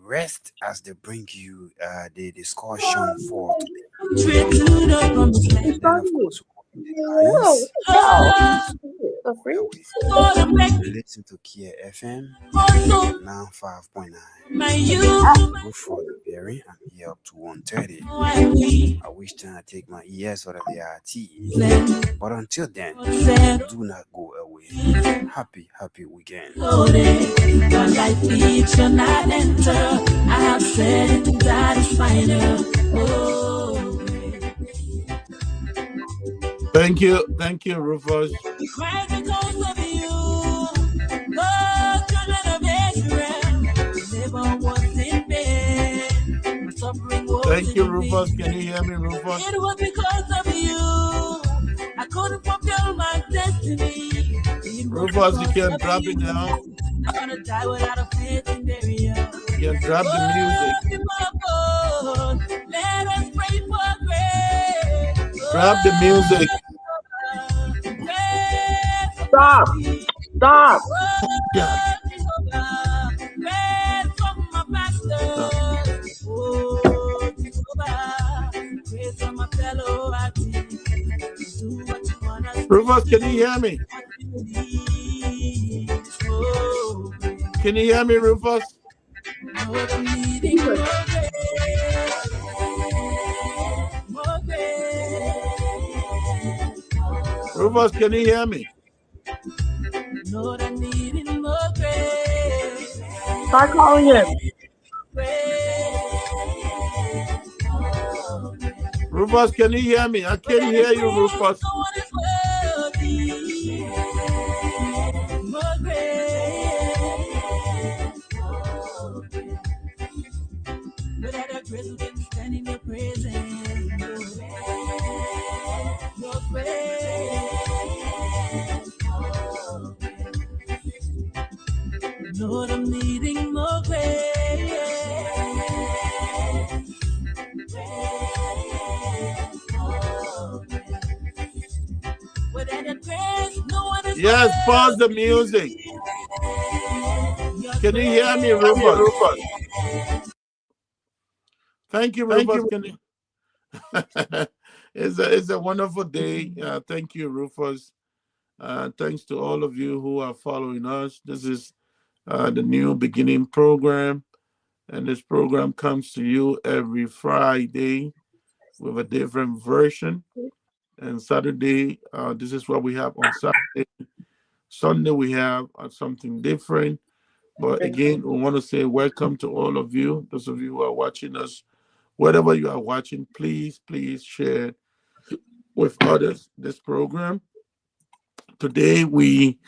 rest as they bring you the discussion for today. Straight to the promised And land. then, of course, we'll open the Whoa, lines what Oh, so the bear freak? with for the back, you. Listen to Kia FM also 95.9. my youth, Good for the bearing. I'm here up to 1:30. why we I wish to take my ears out of the tea. land. But until then, Said, do not go away. Happy weekend. loaded, but life each shall not enter. I have said that is final. Oh, Thank you, Rufus. cry because of you. Oh, children of Israel, never was in vain. My suffering Thank wasn't you, in Rufus. vain. Can you hear me, Rufus? It was because of you. I couldn't fulfill my destiny. It was Rufus, you because can of drop it you. down. I'm gonna die without a faith in burial. You can drop the Oh, music. people of God, let us pray for grace. Drop the music. Oh, grace for Stop! mercy. Stop! God. Oh, Jehovah, grace from my Stop. pastors. Oh, Jehovah, grace from my fellow artists. Do what you wanna Rufus, can you do. hear me? What you need. Oh, Can you hear me, Rufus? Lord, I'm needing more grace. More grace. Rufus, can you hear me? Lord, I'm needing more grace. Start calling him. Rufus, can you hear me? I can't Without a hear you, grace, Rufus. no one is worthy. More grace. Without a grace, we can stand in your presence. Your grace. Lord, I'm needing more grace. Without a grace, no one is Yes, pause the music. worthy. Can you hear me, Rufus? Thank you, Thank Rufus. you. Can you? It's a wonderful day. Thank you, Rufus. Thanks to all of you who are following us. This is the New Beginning program, and this program comes to you every Friday with a different version. And Saturday, this is what we have on Saturday. Sunday, we have something different. But again, we want to say welcome to all of you. Those of you who are watching us, wherever you are watching, please share with others this program. Today we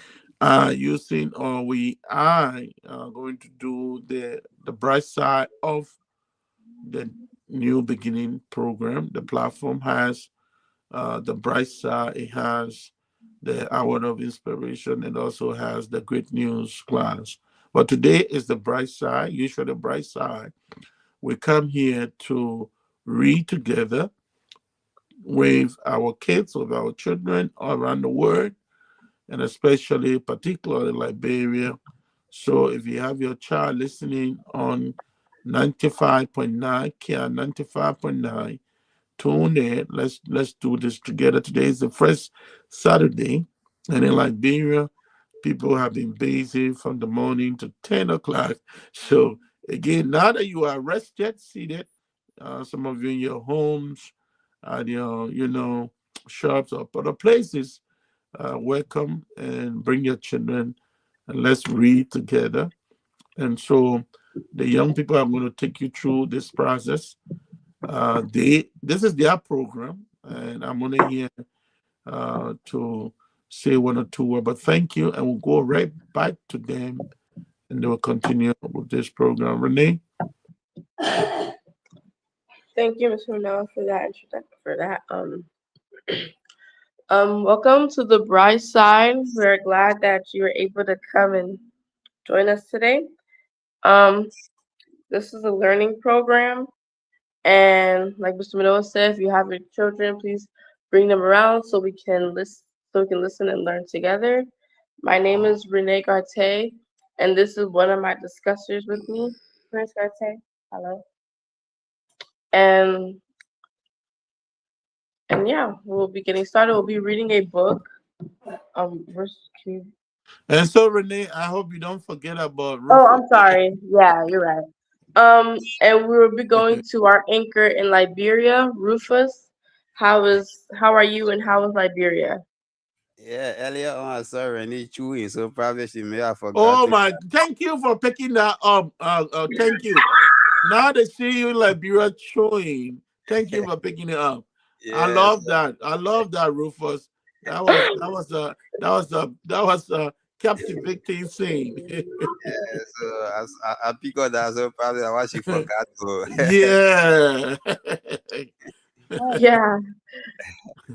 are using, or we are going to do the bright side of the New Beginning program. The platform has the bright side. It has the hour of inspiration, and also has the great news class. But today is the bright side. Usually, the bright side, we come here to read together with our kids, with our children around the world, and especially, particularly Liberia. So if you have your child listening on 95.9, Kia 95.9, tune in. Let's do this together. Today is the first Saturday, and in Liberia, people have been busy from the morning to 10 o'clock. So again, now that you are rested, seated, some of you in your homes, at your shops or other places, welcome and bring your children and let's read together. And so the young people are going to take you through this process. This is their program, and I'm only here to say one or two words. But thank you, and we'll go right back to them, and they will continue with this program. Renee. Thank you, Mr. Manella, for that introduction. For that, welcome to the bright side. We're glad that you were able to come and join us today. Um, this is a learning program, and like Mr. Manella said, if you have your children, please bring them around so we can listen and learn together. My name is Renee Garte, and this is one of my discussers with me. Chris Garte. Hello. And yeah, we'll be getting started. We'll be reading a book. Can you... And so, Renee, I hope you don't forget about Oh, Rufus. I'm sorry. Yeah, you're right. And we will be going to our anchor in Liberia, Rufus. How are you and how is Liberia? Yeah, earlier on I saw Renee chewing, so probably she may have Oh forgotten. my! Thank you for picking that up. Thank you. Now they see you in Liberia showing. Thank you for picking it up. I Yes, love that. I love that, Rufus. That was a captivating scene. so I pick up that, so probably that's why she forgot to. Yeah. Yeah,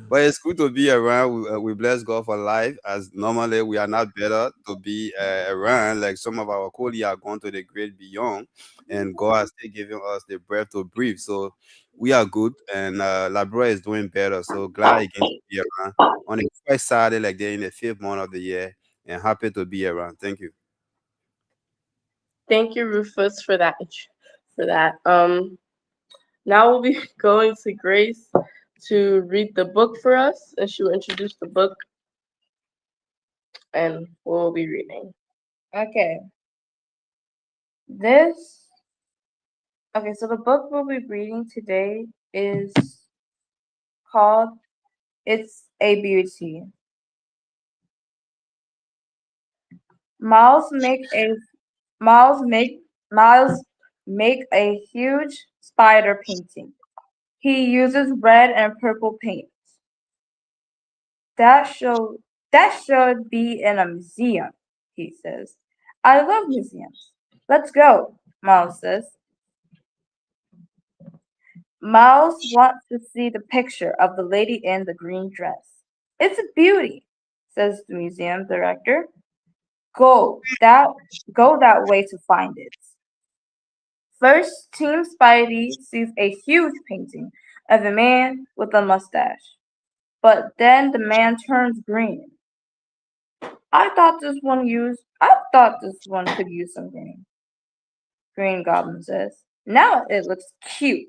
But it's good to be around. We bless God for life, as normally we are not better to be around. Like some of our colleagues are going to the great beyond, and God has still given us the breath to breathe. So we are good, and Labra is doing better. So glad again to be around on the first Saturday, like they're in the fifth month of the year, and happy to be around. Thank you. thank you, Rufus, for that. For that. Now we'll be going to Grace to read the book for us, and she will introduce the book, and we'll be reading. Okay. This. Okay, so the book we'll be reading today is called "It's a Beauty." Miles make a Miles make Miles make a huge spider painting. He uses red and purple paint. That should that should be in a museum, he says. I love museums. Let's go, Miles says. Miles wants to see the picture of the lady in the green dress. It's a beauty, says the museum director. Go that Go that way to find it. First, Team Spidey sees a huge painting of a man with a mustache. But then the man turns green. I thought this one could use some green. Green Goblin says. Now it looks cute.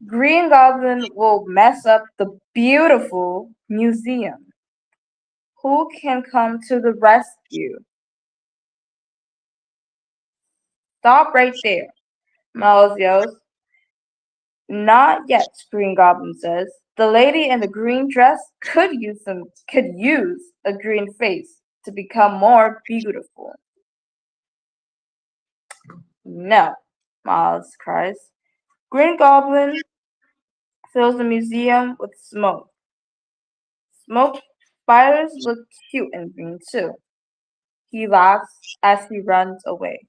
Green Goblin will mess up the beautiful museum. Who can come to the rescue? Stop right there, Miles yells. Not yet, Green Goblin says. The lady in the green dress could use a green face to become more beautiful. No, Miles cries. Green Goblin fills the museum with smoke. Smoke spiders look cute in green too. He laughs as he runs away.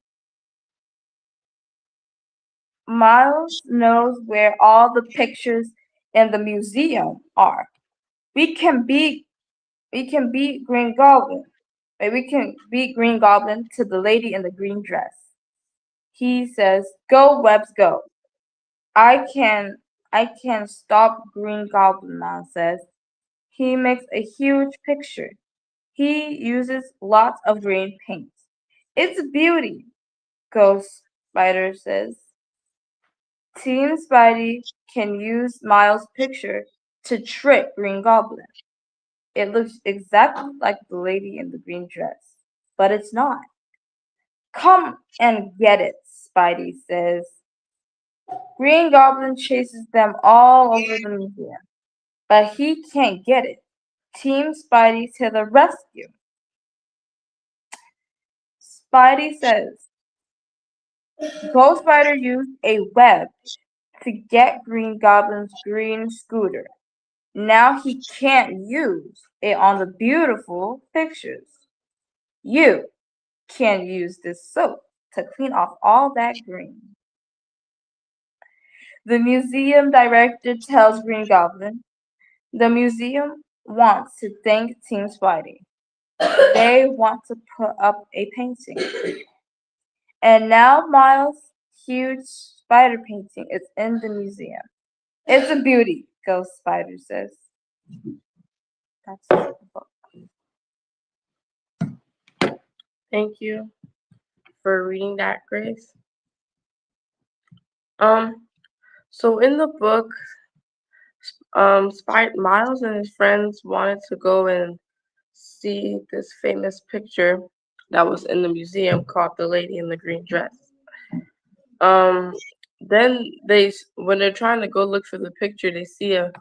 Miles knows where all the pictures in the museum are. We can beat we can beat Green Goblin. We can beat Green Goblin to the lady in the green dress. He says, "Go, Webs, go." I can stop Green Goblin, Miles says. He makes a huge picture. He uses lots of green paint. It's a beauty, Ghost Spider says. Team Spidey can use Miles' picture to trick Green Goblin. It looks exactly like the lady in the green dress, but it's not. Come and get it, Spidey says. Green Goblin chases them all over the museum, but he can't get it. Team Spidey to the rescue. Spidey says, Ghost Spider used a web to get Green Goblin's green scooter. Now he can't use it on the beautiful pictures. You can use this soap to clean off all that green. The museum director tells Green Goblin the museum wants to thank Team Spidey. They want to put up a painting. And now Miles' huge spider painting is in the museum. It's a beauty, Ghost Spider says. That's the book. Thank you. for reading that, Grace. Um, so in the book, Miles and his friends wanted to go and see this famous picture that was in the museum called "The Lady in the Green Dress." Um, then when they're trying to go look for the picture, they see a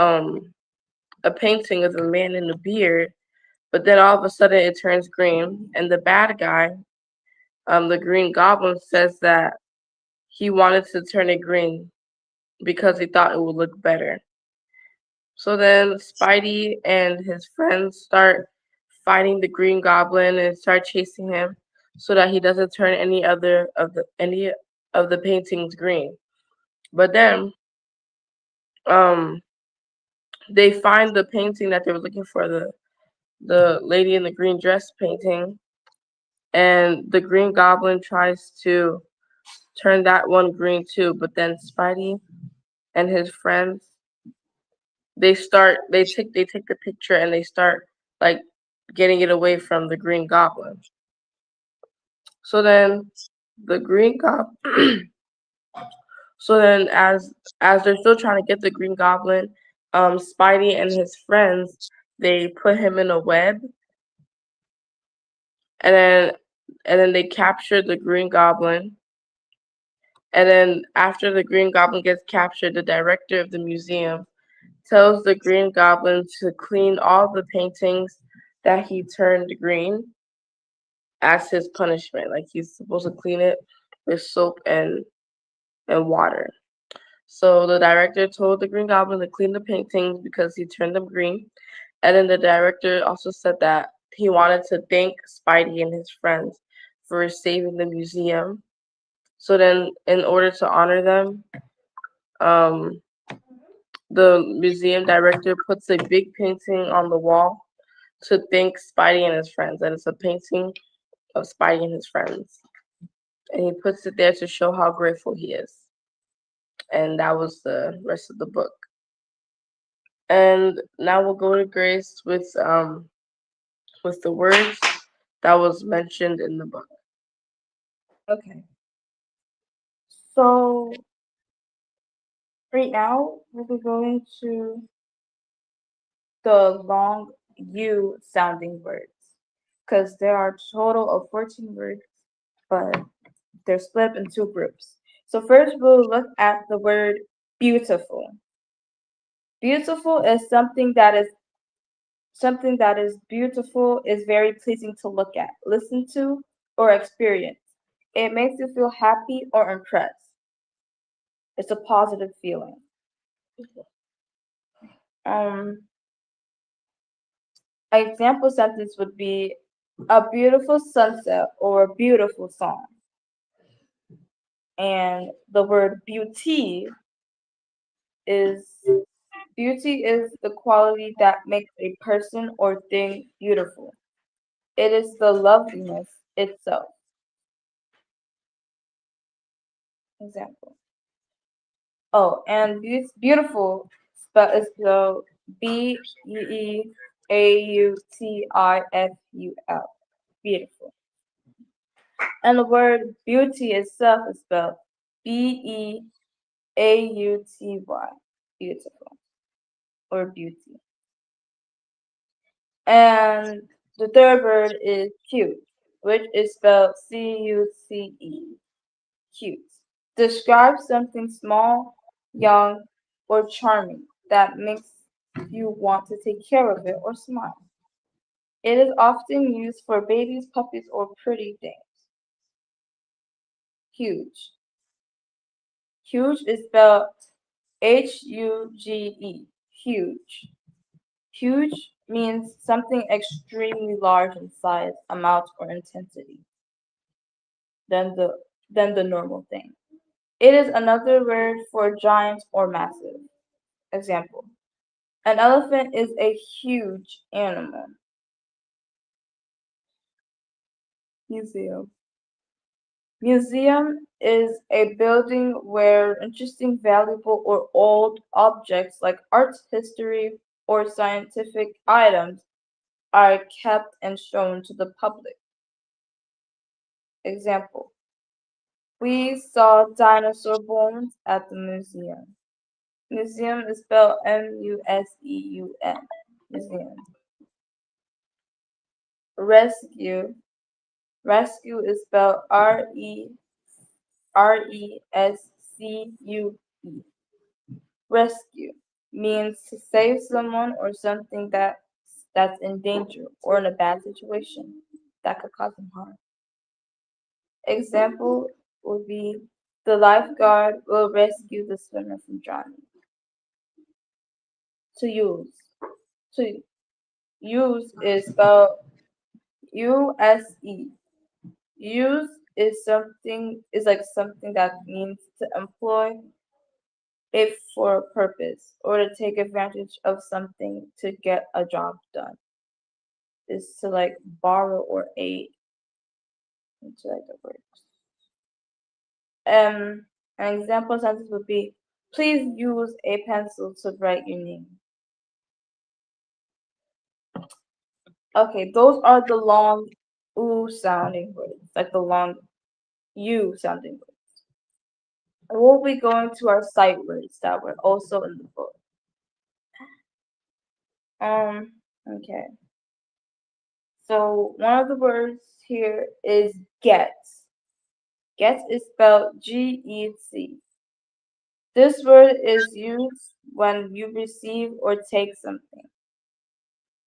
um a painting of a man in a beard, but then all of a sudden it turns green, and the bad guy, the Green Goblin, says that he wanted to turn it green because he thought it would look better. So then Spidey and his friends start fighting the Green Goblin and start chasing him so that he doesn't turn any of the paintings green. But then um they find the painting that they were looking for, the lady in the green dress painting, and the Green Goblin tries to turn that one green too, but then Spidey and his friends, they take the picture and they start like getting it away from the Green Goblin. So then the Green Goblin so then as they're still trying to get the Green Goblin, Spidey and his friends, they put him in a web, and then they capture the Green Goblin. And then after the Green Goblin gets captured, the director of the museum tells the Green Goblin to clean all the paintings that he turned green as his punishment. Like he's supposed to clean it with soap and water. So the director told the Green Goblin to clean the paintings because he turned them green. And then the director also said that he wanted to thank Spidey and his friends for saving the museum. So then, in order to honor them, um, the museum director puts a big painting on the wall to thank Spidey and his friends. And it's a painting of Spidey and his friends. And he puts it there to show how grateful he is. And that was the rest of the book. And now we'll go to Grace with the words that was mentioned in the book. Okay. So right now we'll be going to the long U sounding words because there are a total of 14 words, but they're split up in two groups. So first we'll look at the word beautiful. Beautiful is something that is beautiful is very pleasing to look at, listen to, or experience. It makes you feel happy or impressed. It's a positive feeling. Um, an example sentence would be a beautiful sunset or a beautiful song. And the word is beauty is the quality that makes a person or thing beautiful. It is the loveliness itself. Example. Oh, and beautiful is spelled Beautiful. Beautiful. And the word beauty itself is spelled Beauty. Beautiful or beauty. And the third word is cute, which is spelled Cuce. Cute. Describes something small, young, or charming that makes you want to take care of it or smile. It is often used for babies, puppies, or pretty things. Huge. Huge is spelled Huge. Huge. Huge means something extremely large in size, amount, or intensity than the normal thing. It is another word for giant or massive. Example. An elephant is a huge animal. Museum. Museum is a building where interesting, valuable, or old objects like art, history, or scientific items are kept and shown to the public. Example: we saw dinosaur bones at the museum. Museum is spelled Museum. Museum. Rescue. Rescue is spelled Rescue. Rescue means to save someone or something that's in danger or in a bad situation that could cause them harm. Example would be the lifeguard will rescue the swimmer from drowning. To use. To use is spelled Use. Use is like something that means to employ it for a purpose or to take advantage of something to get a job done. Is to like borrow or aid into like the works. An example sentence would be, please use a pencil to write your name. Okay, those are the long oo sounding words, like the long u sounding words. And we'll be going to our sight words that were also in the book. Okay. So one of the words here is get. Get is spelled Get. This word is used when you receive or take something.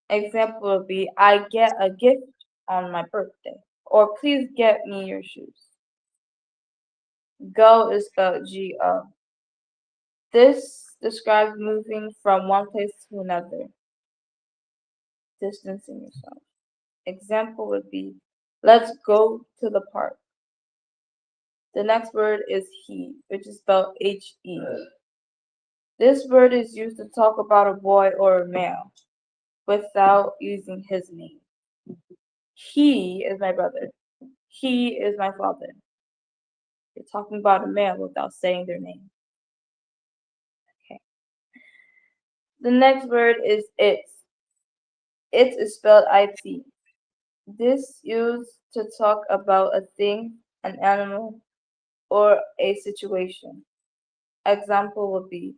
Example would be, I get a gift on my birthday. Or please get me your shoes. Go is spelled Go. This describes moving from one place to another, distancing yourself. Example would be, let's go to the park. The next word is he, which is spelled He. This word is used to talk about a boy or a male without using his name. He is my brother. He is my father. You're talking about a male without saying their name. Okay. The next word is it. It is spelled It. This used to talk about a thing, an animal, or a situation. Example would be,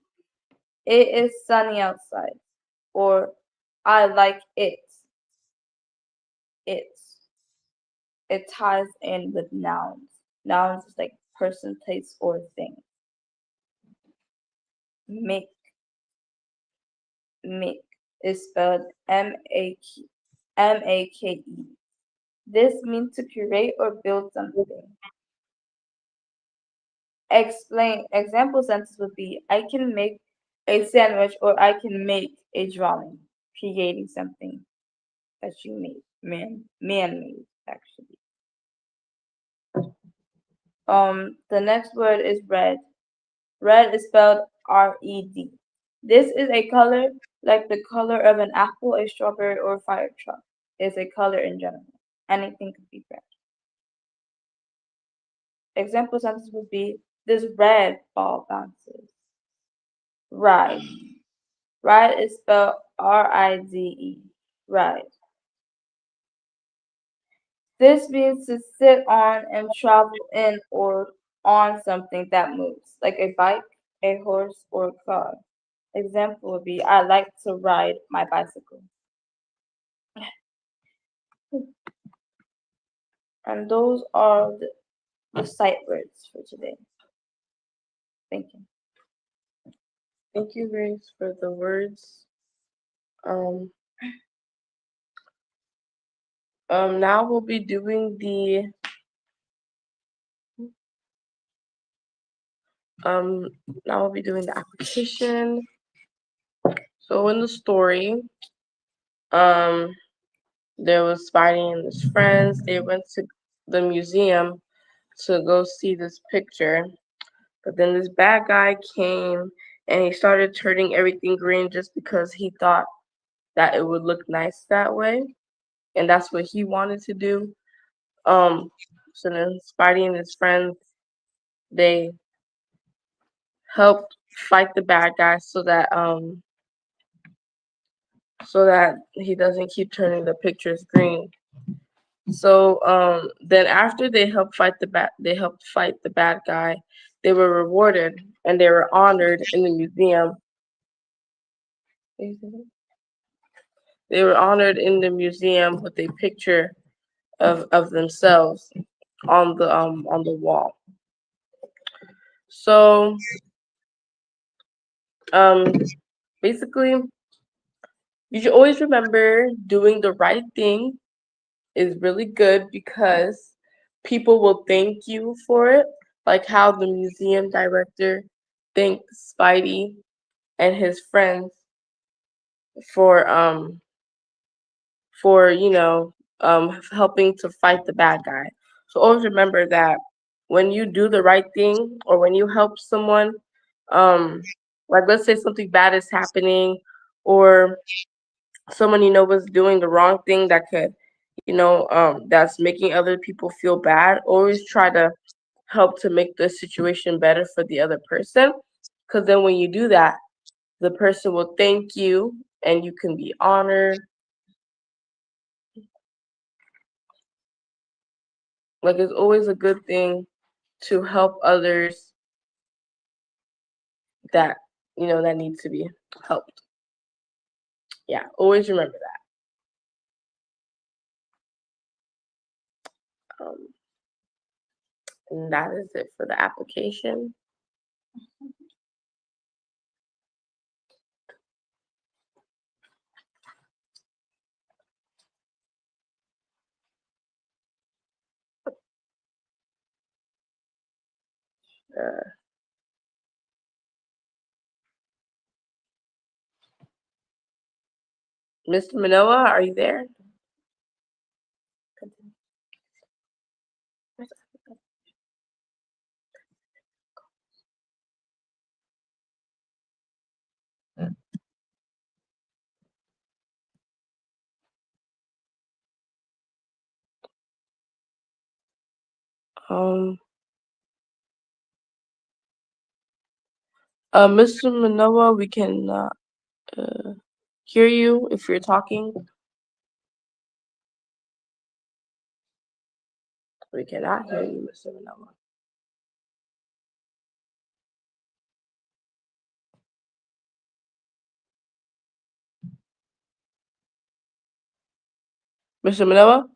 it is sunny outside, or I like it. It. It ties in with nouns. Nouns is like person, place, or thing. Make. Make is spelled Make. This means to create or build something. Explain. Example sentence would be, I can make a sandwich or I can make a drawing. Creating something that you made. Man made actually. The next word is red. Red is spelled Red. This is a color like the color of an apple, a strawberry, or a fire truck. It's a color in general. Anything could be red. Example sentence would be, this red ball bounces. Ride. Ride is spelled Ride. Ride. This means to sit on and travel in or on something that moves, like a bike, a horse, or a car. Example would be, I like to ride my bicycle. And those are the sight words for today. Thank you. Thank you, Grace, for the words. Um, now we'll be doing the um now we'll be doing the application. So in the story, um, there was Spidey and his friends. They went to the museum to go see this picture, but then this bad guy came and he started turning everything green just because he thought that it would look nice that way, and that's what he wanted to do. Um, so then Spidey and his friends, they helped fight the bad guy so that he doesn't keep turning the pictures green. So then after they helped fight the bad guy. They were rewarded and they were honored in the museum. They were honored in the museum with a picture of themselves on the wall. So um basically you should always remember doing the right thing is really good because people will thank you for it, like how the museum director thanked Spidey and his friends for helping to fight the bad guy. So always remember that when you do the right thing or when you help someone, um like let's say something bad is happening or someone you know was doing the wrong thing that could that's making other people feel bad, always try to help to make the situation better for the other person, because then when you do that, the person will thank you and you can be honored. Like it's always a good thing to help others that that need to be helped. Yeah, always remember that. And that is it for the application. uh, Mr. Manoa, are you there? um Mr. Manoa, we can uh, hear you if you're talking. We cannot hear you, Mr. Manoa. Mr. Manoa?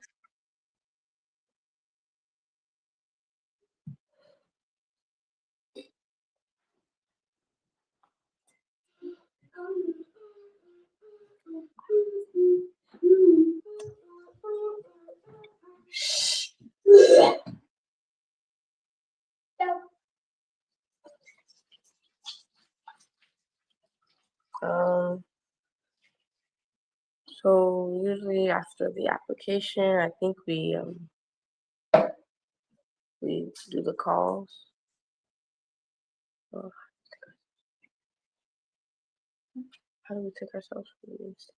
Um, so usually after the application, I think we do the calls. Uh, how do we take ourselves from these?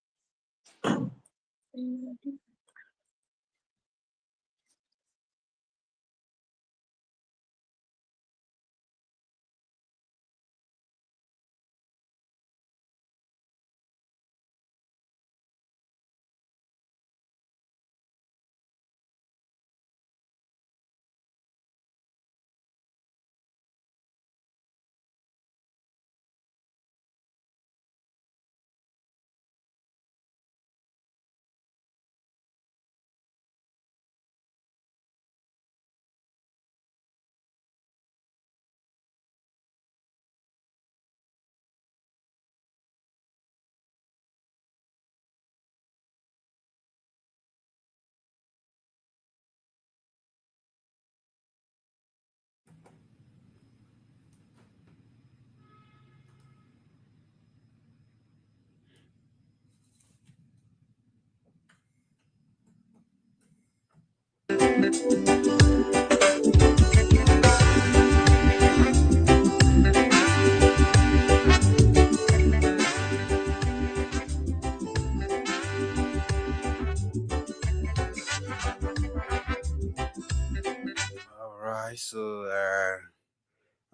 All right, so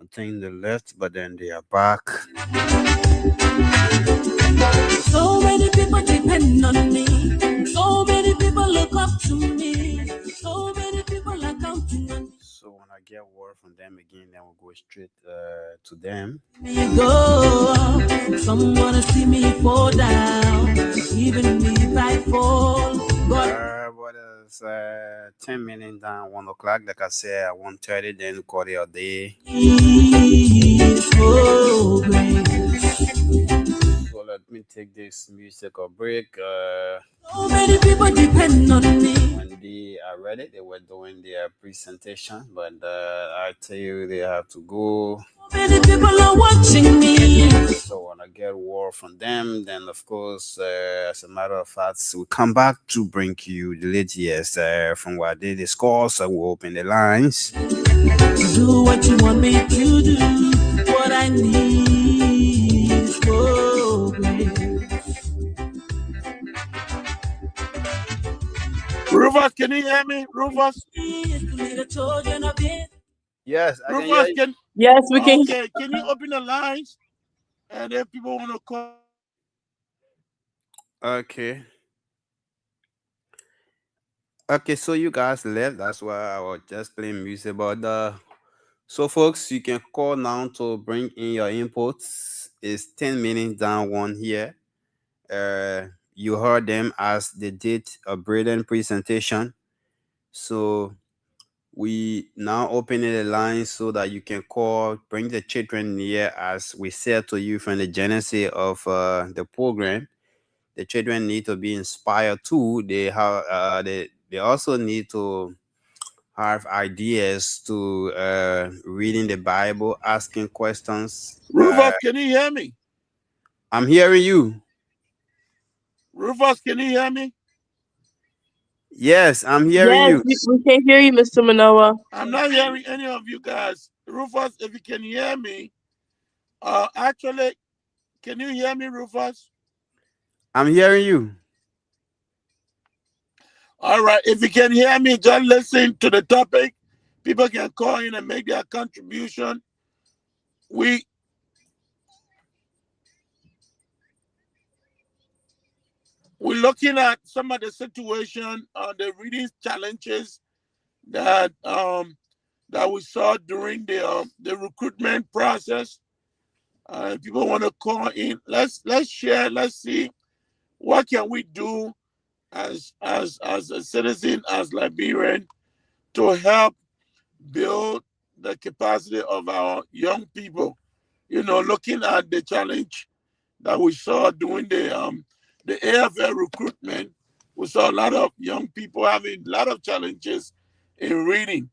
I think they left, but then they are back. So many people depend on me. So many people look up to me. So many people are counting on So when I get word from them again, then we'll go straight to them. me. Go. Some wanna see me fall down. Even if I fall, God What is 10 minutes down 1 o'clock? Like I said, at 1:30, then call it a day. is so great. So let me take this musical break. So many people depend on me. When they are ready, they were doing their presentation, but I tell you, they have to go. So many people are watching me. So when I get word from them, then of course, as a matter of fact, we come back to bring you the latest from what they discuss. So we'll open the lines. Do what you want me to do. What I need is so great. Rufus, can you hear me? Rufus? Is to be the children of this. Yes, I can hear Rufus, you. can Yes, we can. okay, can you open the lines? And if people want to call Okay. Okay, so you guys left. That's why I was just playing music. But so folks, you can call now to bring in your inputs. It's 10 minutes down one here. You heard them as they did a brilliant presentation. So we now opening the line so that you can call, bring the children here, as we said to you from the genesis of the program. The children need to be inspired too. They also need to have ideas to reading the Bible, asking questions. Rufus, can you hear me? I'm hearing you. Rufus, can you hear me? Yes, I'm hearing Yes, you. we can hear you, Mr. Manoa. I'm not hearing any of you guys. Rufus, if you can hear me, actually, can you hear me, Rufus? I'm hearing you. All right, if you can hear me, just listen to the topic. People can call in and make their contribution. We we're looking at some of the situation, the reading challenges that that we saw during the recruitment process. People want to call in. Let's share. Let's see what can we do as a citizen, as Liberian, to help build the capacity of our young people. You know, looking at the challenge that we saw during the AFL recruitment, we saw a lot of young people having a lot of challenges in reading.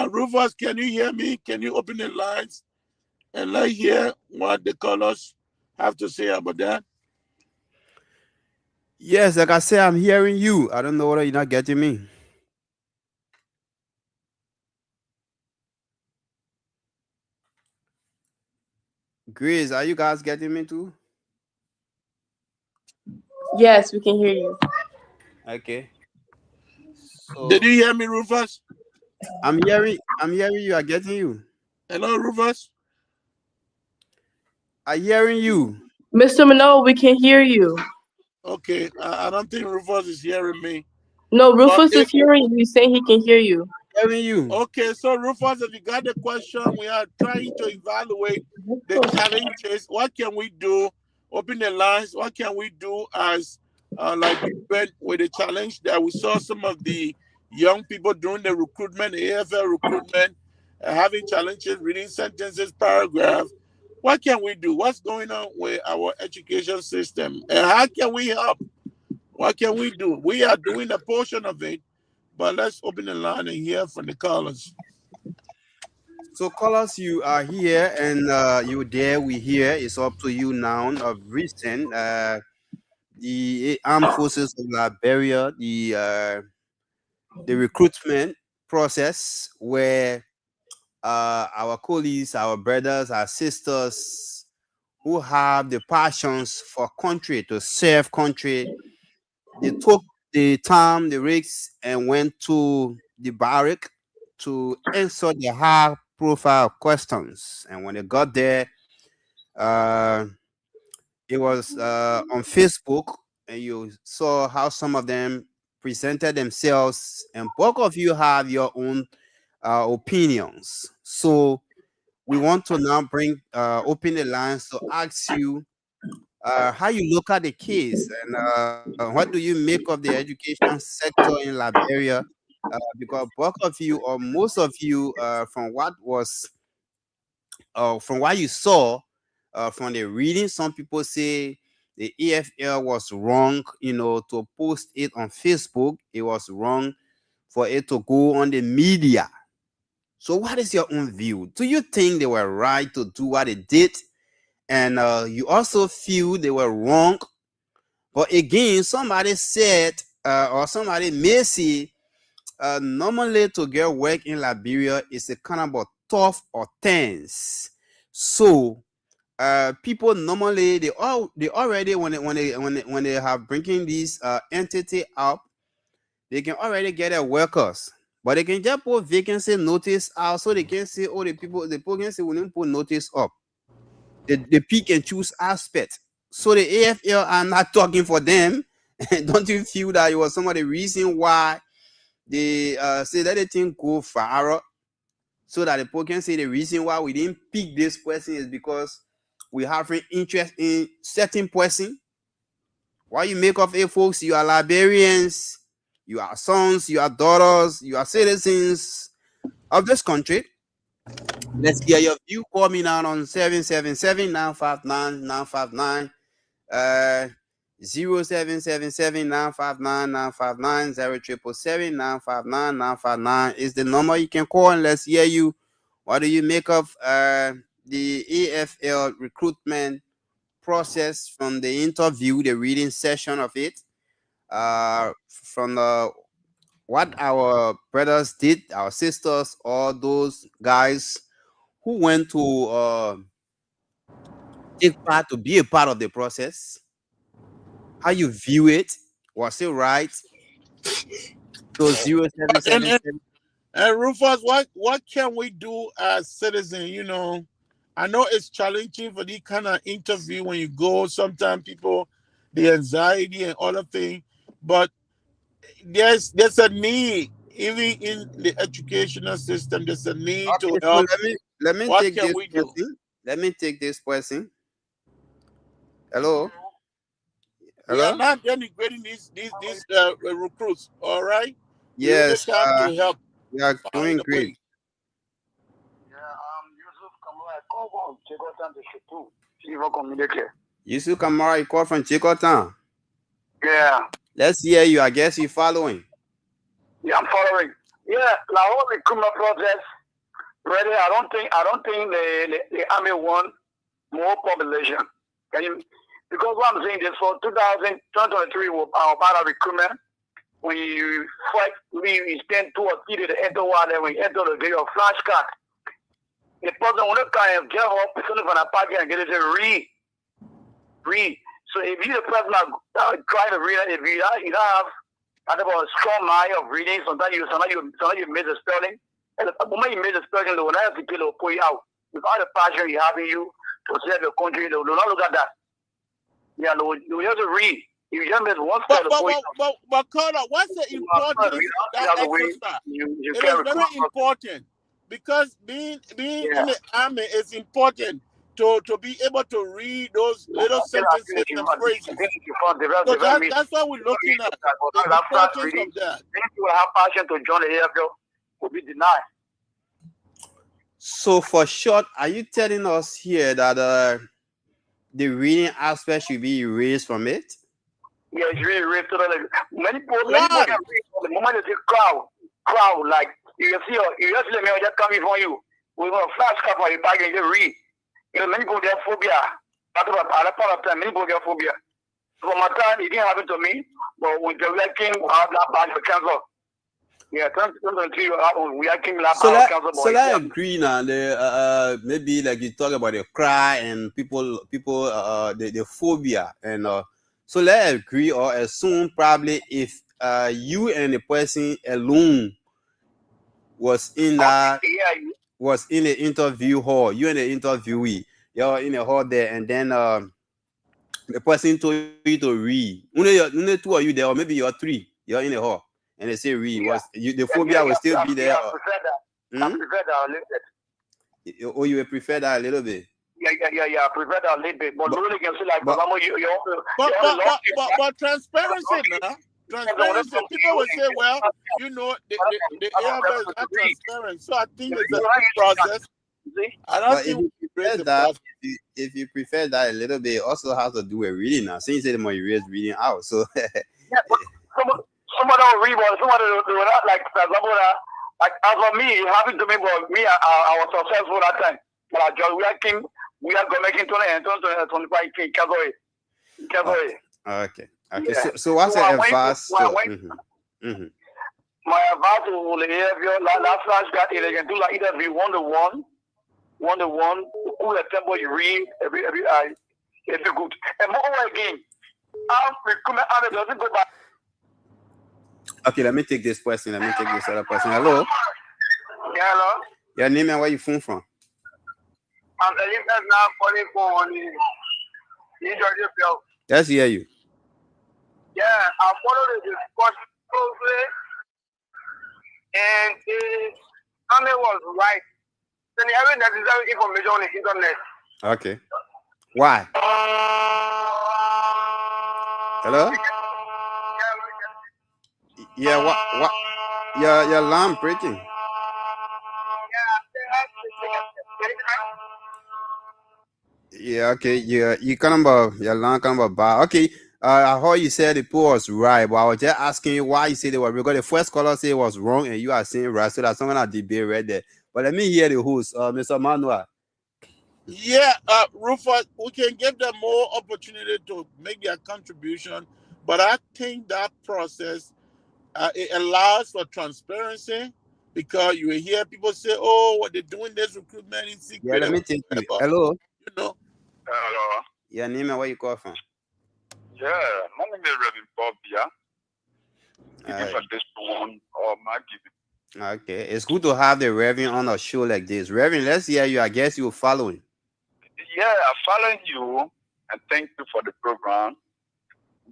Rufus, can you hear me? Can you open the lines and let's hear what the callers have to say about that? Yes, like I said, I'm hearing you. I don't know whether you're not getting me. Grace, are you guys getting me too? Yes, we can hear you. Okay. Did So you hear me, Rufus? I'm hearing you. I'm getting you. Hello, Rufus? I'm hearing you. Mr. Manoa, we can hear you. Okay, I don't think Rufus is hearing me. No, But Rufus if is hearing you. He's saying he can hear you. Hearing you. Okay, so Rufus, if you got the question, we are trying to evaluate the challenges. What can we do? Open the lines. What can we do as like with the challenge that we saw some of the young people during the recruitment, the AFL recruitment, having challenges reading sentences, paragraph. What can we do? What's going on with our education system? And how can we help? What can we do? We are doing a portion of it, but let's open the line and hear from the callers. So callers, you are here and you there. We here. It's up to you now. Of recent, the armed forces of Liberia, the recruitment process where our colleagues, our brothers, our sisters who have the passions for country to serve country, they took the time, the risks, and went to the barrack to answer the high profile questions. And when they got there, uh, it was on Facebook, and you saw how some of them presented themselves, and both of you have your own opinions. So we want to now bring open the lines to ask you how you look at the case, and what do you make of the education sector in Liberia? Because both of you, or most of you, from what you saw from the reading, some people say the EFL was wrong, to post it on Facebook. It was wrong for it to go on the media. So, what is your own view? Do you think they were right to do what they did? And you also feel they were wrong? But again, somebody said, or somebody may say, normally to get work in Liberia is a kind of a tough or tense. So people normally they already when they have bringing these entity up, they can already get their workers, but they can just put vacancy notice out, so they can say, oh, the people can say we didn't put notice up. The pick and choose aspect. So the AFL are not talking for them. Don't you feel that it was some of the reason why they say that they think go viral, so that the people can say the reason why we didn't pick this person is because we have an interest in certain person? Why you make of it, folks? You are Liberians, you are sons, you are daughters, you are citizens of this country. Let's hear your view. Call me now on 777-959-959. uh 0777-959-959, 0777-959-959 is the number you can call, and let's hear you. What do you make of the AFL recruitment process, from the interview, the reading session of it, from what our brothers did, our sisters, all those guys who went to take part, to be a part of the process? How you view it? Was it right? So zero seven And seven and, seven. and Rufus, what can we do as citizens? I know it's challenging for the kind of interview when you go. Sometimes people, the anxiety and other things, but there's a need, even in the educational system. There's a need to Okay, so help. let me What take can this we do? person. Let me take this person. Hello, We are hello. not denigrating these recruits. All right, we really Yes, have to help we are find doing a great. way. Yusuf Kamara, you call from Chicotown. Yeah, Let's hear you. I guess you're following. yeah, I'm following. Yeah, the whole recruitment process. Really, I don't think the army want more population. Can you? Because what I'm saying is for 2023, our battle recruitment, when you fight, we spend 2 or 3 days to enter water, when you enter the day of flashcard. The person will not kind of get up, person from a party and get it read. So if you the person that trying to read it, if you don't have a strong mind of reading, sometimes you miss a spelling. And the moment you miss a spelling, they will not have to pull you out. With all the passion you have in you to serve your country, they will not look at that. Yeah, they will just read. If you just miss one spell, But to but pull you but out. but, but Carter, what's the importance of that That's the way exercise? you It can is recruit. very important because being in Yeah. the army is important to be able to read those little I sentences think and I phrases. think the So very that's what we're looking at, the that flat importance reading. of that. Many people have passion to join the AFL will be denied. So for short, are you telling us here that the reading aspect should be erased from it? Yeah, it's really totally. Many people Why? can read the moment they say crowd, like you just see the man just coming from you. We're gonna flash cap on your back and just read. Many people get phobia. At that point of time, many people get phobia. For my time, it didn't happen to me, but with the working, I have that bad for cancer. Yeah, 2023, we are king lab So our let cancer so boy. let agree now. The maybe like you talk about the cry and people the phobia, and so let agree or assume, probably if you and the person alone was in that Yeah, was in the interview hall, you and the interviewee, you're in the hall there, and then The person told you to read. Only two of you there, or maybe you're three. You're in the hall, and they say read. Yeah. The phobia will still be there? Yeah, I prefer that. I Hmm? prefer that a little bit. Or you would prefer that a little bit? Yeah. I prefer that a little bit. But nobody can say like, but- for example, you But transparency, nah? Transparency. People will say, well, you know, the AFL is not transparent. So I think it's a good process. I don't But if think you we prefer raise the that, process. if you prefer that a little bit, it also has to do with reading now. Since you say the more you read reading out, so Yeah, but somebody don't read, but somebody do not like, for example, like as for me, it happened to me, but me, I was successful that time. But I just we are going making 20 and 25 K. okay. Yeah. So what's So your I went advice? to, my advice to the AFL, last flash got it, they can do like either be one-to-one, who the tempo you read, every good. And moreover again, recruitment doesn't go back. Okay, let me take this question. Let me take this other question. Hello? Yeah, hello? Your name and where you phone from? I'm the internet now calling for the Georgia bill. Let's hear you. Yeah, I followed the discussion closely, and the comment was right. Then you have necessary information on the internet. Okay. Why? Hello? Yeah, what? Your alarm breaking. Yeah, okay. You kind of your alarm kind of bad. Okay. I heard you said the pool was right, but I was just asking you why you said it was because the first caller said it was wrong and you are saying right, so that's not gonna debate right there. But let me hear the host, Mr. Manuel. Yeah, Rufus, we can give them more opportunity to make their contribution, but I think that process it allows for transparency because you will hear people say, "Oh, what they're doing this recruitment in Yeah, secret," let and me take you. whatever. Hello. You know. Hello. Your name and where you call from? Yeah, my name is Reverend Bobia. For this one or my giving. Okay, it's good to have the Reverend on a show like this. Reverend, let's hear you. I guess you're following. Yeah, I'm following you, and thank you for the program.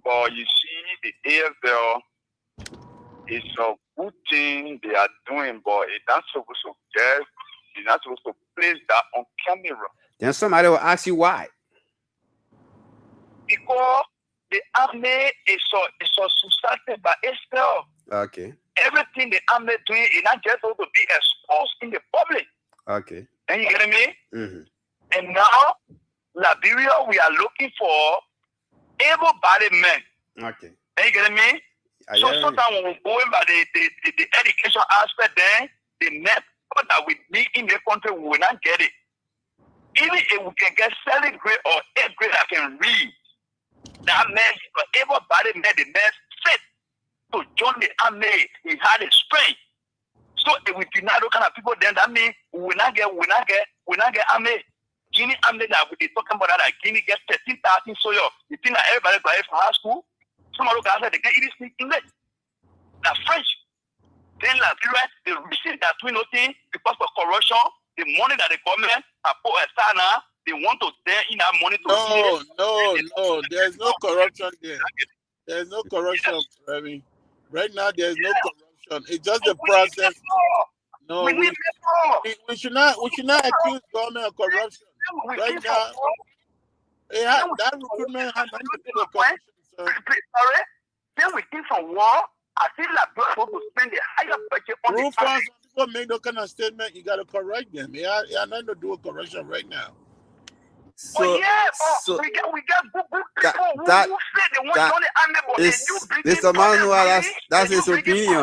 But you see, the AFL is a good thing they are doing, but it's not supposed to you're not supposed to place that on camera. Then somebody will ask you why. Because the army is so society by itself. Okay. Everything the army doing is not just supposed to be exposed in the public. Okay. And you getting me? Mm-hmm. And now, Liberia, we are looking for able-bodied men. Okay. And you getting me? So sometimes when we go in by the education aspect, then the net that we need in the country, we will not get it. Even if we can get 7th grade or 8th grade that can read, that man, able-bodied man, the man fit to join the army. He had a strength. So if we do not look at people, then that means we will not get army. Guinea army that we talking about that Guinea gets 13,000 so you think that everybody go from high school? Some look at they can even speak English. Now French. Then Liberia, the reason that we nothing because of corruption, the money that the government have put aside now, they want to turn in that money to No. There's no corruption there. There's no corruption, Remy. Right now, there's no corruption. It's just the process. No, we should not accuse government of corruption. Right now, that recruitment has nothing to do with corruption, sir. Sorry? Then we think from war. I feel like we're supposed to spend the higher budget on the Rufus, people make no kind of statement, you got to correct them. Yeah, nothing to do with corruption right now. So, we got good people who say they want Johnny Army, but Mr. Manuel, that's his opinion.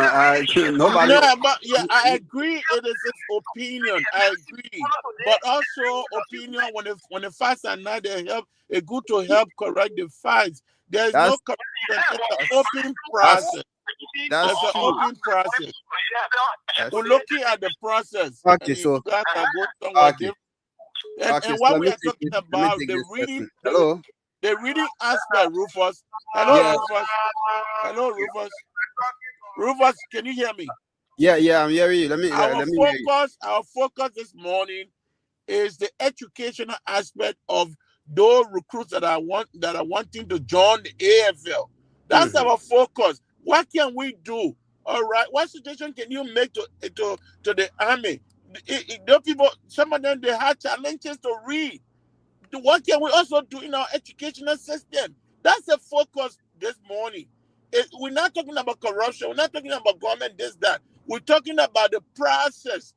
Nobody. Yeah, but I agree. It is his opinion. I agree, but also opinion when the facts are not there, it's good to help correct the facts. There's no corruption. It's an open process. That's an open process. We're looking at the process. Okay, so you guys can go somewhere different. And what we are talking about, the reading aspect, Rufus. Hello, Rufus. Rufus, can you hear me? Yeah, I'm hearing you. Let me Our focus this morning is the educational aspect of those recruits that are wanting to join the AFL. That's Mm-hmm. our focus. What can we do? All right. What suggestion can you make to the army? Those people, some of them, they have challenges to read. What can we also do in our educational system? That's the focus this morning. We're not talking about corruption. We're not talking about government, this, that. We're talking about the process.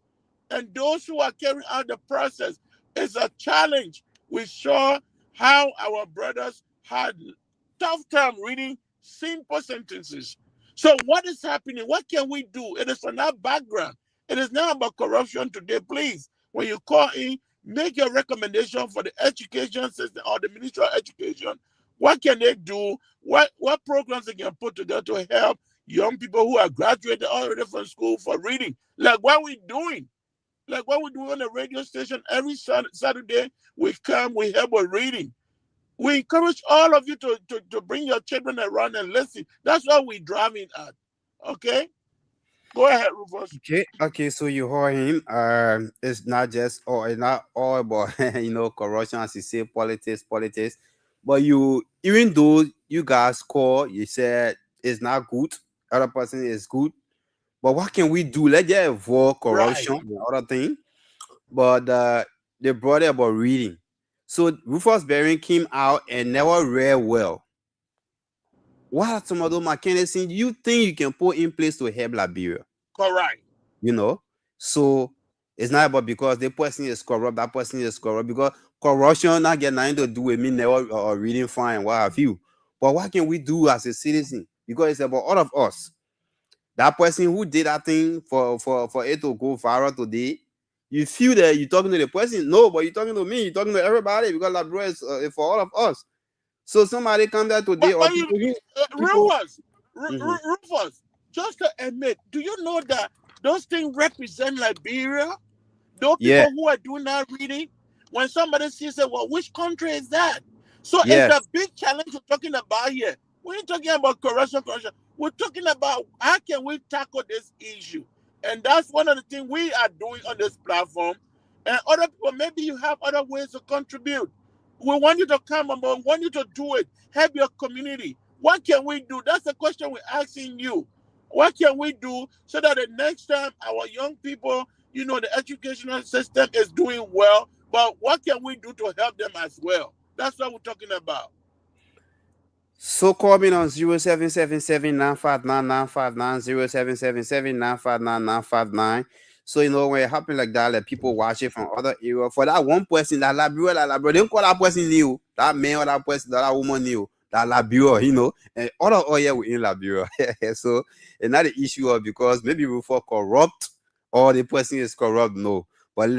And those who are carrying out the process is a challenge. We saw how our brothers had tough time reading simple sentences. So what is happening? What can we do? It is from that background. It is not about corruption today. Please, when you call in, make your recommendation for the education system or the Ministry of Education. What can they do? What programs they can put together to help young people who are graduated already from school for reading? Like what we doing? Like what we do on the radio station every Saturday, we come, we help with reading. We encourage all of you to bring your children around and listen. That's what we're driving at. Okay? Go ahead, Rufus. Okay, so you heard him. It's not just or it's not all about corruption, as you say, politics. But you, even though you guys score, you said it's not good. Other person is good. But what can we do? Let's just avoid Right. corruption and other thing. But they brought it about reading. So Rufus Bering came out and never read well. What are some of those mechanisms you think you can put in place to help Liberia? Correct. you know. So it's not about because the person is corrupt, that person is corrupt, because corruption not get nothing to do with me never or reading fine, what have you. But what can we do as a citizen? Because it's about all of us. That person who did that thing for it to go viral today, you feel that you're talking to the person. No, but you're talking to me, you're talking to everybody because that bro is for all of us. So somebody come there today or But you, people who people. Rufus, Mhm. Rufus, just to admit, do you know that those things represent Liberia? Those Yeah, people who are doing that reading, when somebody sees it, well, which country is that? So it's a yes. big challenge we're talking about here. We ain't talking about corruption. We're talking about how can we tackle this issue. And that's one of the things we are doing on this platform. And other people, maybe you have other ways to contribute. We want you to come on, but we want you to do it. Help your community. What can we do? That's the question we're asking you. What can we do so that the next time our young people, the educational system is doing well, but what can we do to help them as well? That's what we're talking about. So call me on 0777 959 0777 959. So when it happen like that, like people watch it from other area. For that one person, that laburo, they don't call that person new. That man or that person, that woman new. That laburo, and all of here we in laburo. So another issue of because maybe we for corrupt or the person is corrupt, no. But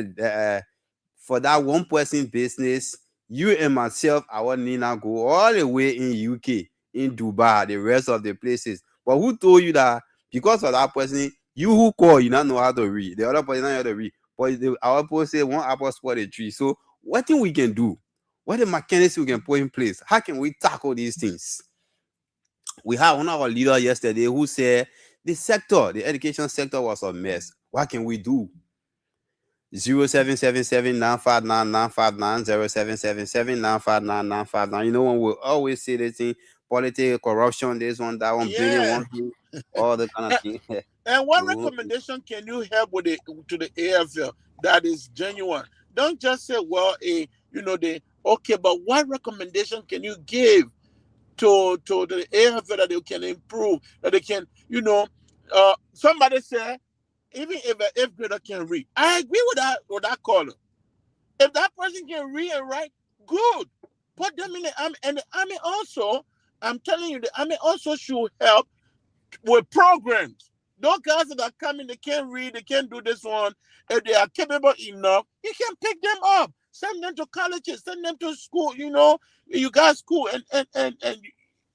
for that one person business, you and myself, I want Nina go all the way in UK, in Dubai, the rest of the places. But who told you that because of that person, you who call, you not know how to read. The other person not know how to read. But our people say one apple spot a tree. So what thing we can do? What the mechanisms we can put in place? How can we tackle these things? We have one of our leaders yesterday who said the education sector was a mess. What can we do? 0777 959 959 0777 959 959. When we always say the thing, politics, corruption, this one, that one, blaming Yeah. one thing, all the kind of thing. And what So, recommendation can you help with to the AFL that is genuine? Don't just say, well, the okay, but what recommendation can you give to the AFL that they can improve, that they can, somebody said, even if an eighth grader can read, I agree with that caller. If that person can read and write, good. Put them in the army, and the army also. I'm telling you, the army also should help with programs. Those guys that are coming, they can't read, they can't do this one. If they are capable enough, you can pick them up, send them to colleges, send them to school. You got school, and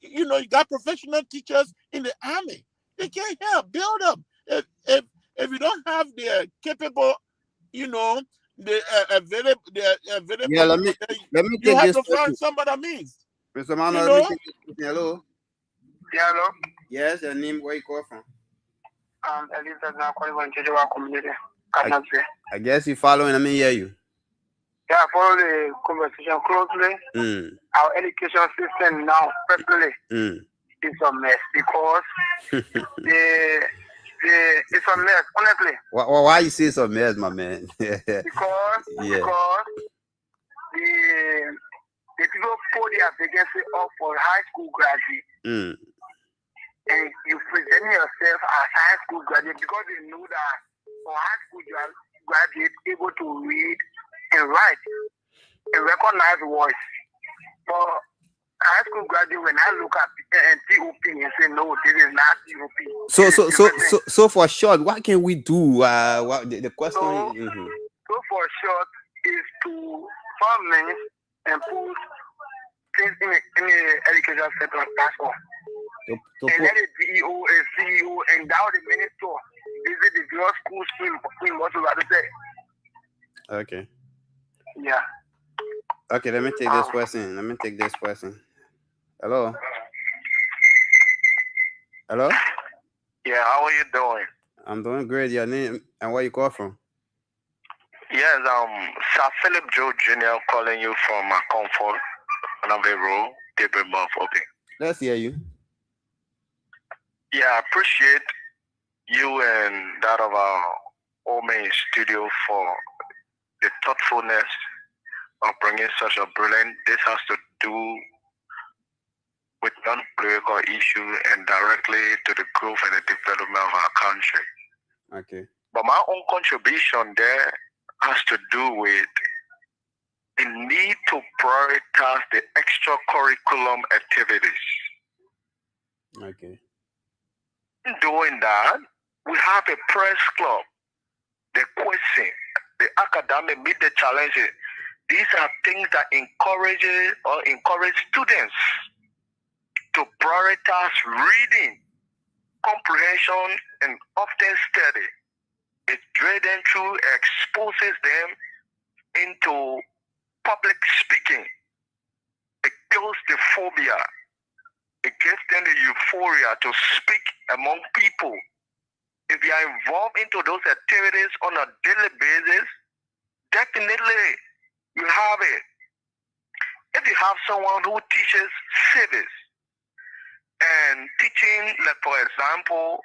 you got professional teachers in the army. They can help build up. If you don't have the capable, you know, yeah, available let people, me then let me you take have this to question. find somebody that means. Mr. You Manuel, let me know, take this question. Hello. Yeah, hello. Yes, your name, where you call from? Elizabeth now calling from Jehovah community. I, Cannot say. I guess you following, let me hear you. Yeah, I follow the conversation closely. Our education system now, especially, is a mess because the it's a mess, honestly. Why you say it's a mess, my man? Because Yeah. the people put their vacancy up for high school graduate, and you present yourself as high school graduate because they know that for high school graduate able to read and write and recognize voice. For high school graduate, when I look at TOP and say no, this is not TOP. So for short, what can we do? What the question? So for short is to farm names and put things in the education sector. That's all. And let the DEO and CEO and now the minister visit the girls' schools in what you got to say. Okay. Yeah. Okay, let me take this question. Hello. Hello. Yeah, how are you doing? I'm doing great. Your name and where you call from? Yes, Sir Philip Joe Jr. calling you from Comfort, Anavero, Obi. Let's hear you. Yeah, I appreciate you and that of our home in studio for the thoughtfulness of bringing such a brilliant. This has to do with non-political issues and directly to the growth and the development of our country. Okay. But my own contribution there has to do with the need to prioritize the extracurriculum activities. Okay. In doing that, we have a press club, the quizzing, the academic, meet the challenges. These are things that encourage students to prioritize reading, comprehension, and often study. It draws them through, exposes them into public speaking. It kills the phobia. It gives them the euphoria to speak among people. If you are involved into those activities on a daily basis, definitely you have it. If you have someone who teaches civics and teaching, like for example,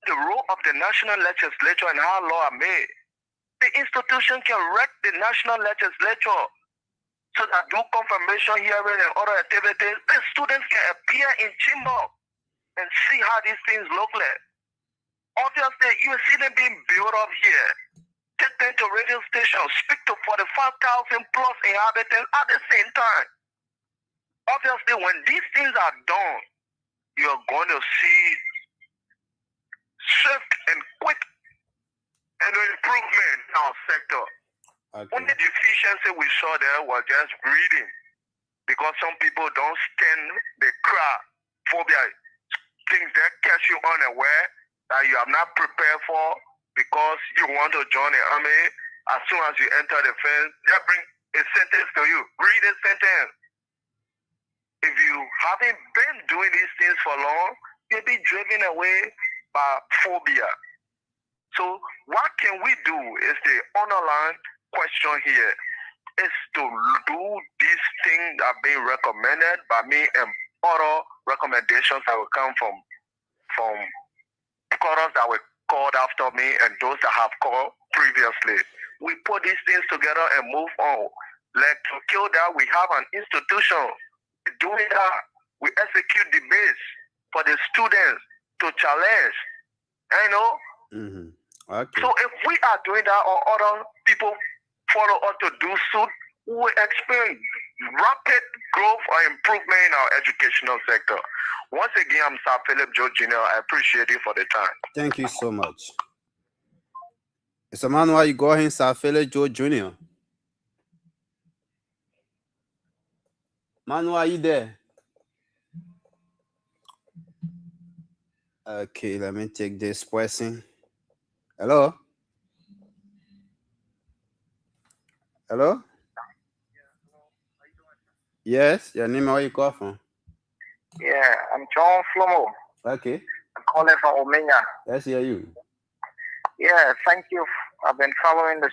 the role of the national legislature and how law are made, the institution can rec the national legislature so that do confirmation hearing and other activities, the students can appear in chamber and see how these things look like. Obviously, you see them being built up here. Take them to radio stations, speak to 45,000 plus inhabitants at the same time. Obviously, when these things are done, you're going to see swift and quick and improvement in our sector. Okay. Only deficiency we saw there was just reading, because some people don't stand the crowd phobia, things that catch you unaware that you have not prepared for because you want to join the army. As soon as you enter the fence, they bring a sentence to you. Read a sentence. If you haven't been doing these things for long, you'll be driven away by phobia. So what can we do is the underlying question here is to do these things that are being recommended by me and other recommendations that will come from callers that were called after me and those that have called previously. We put these things together and move on. Like to kill that, we have an institution. Doing that, we execute debates for the students to challenge. You know? Okay. So if we are doing that or other people follow us to do so, we will experience rapid growth or improvement in our educational sector. Once again, I'm Sir Philip Joe Jr. I appreciate you for the time. Thank you so much. It's a man why you go ahead, Sir Philip Joe Jr. Man, why are you there? Okay, let me take this question. Hello? Hello? Yes, your name, where you call from? Yeah, I'm John Flomo. Okay. I'm calling from Omega. Let's hear you. Yeah, thank you. I've been following the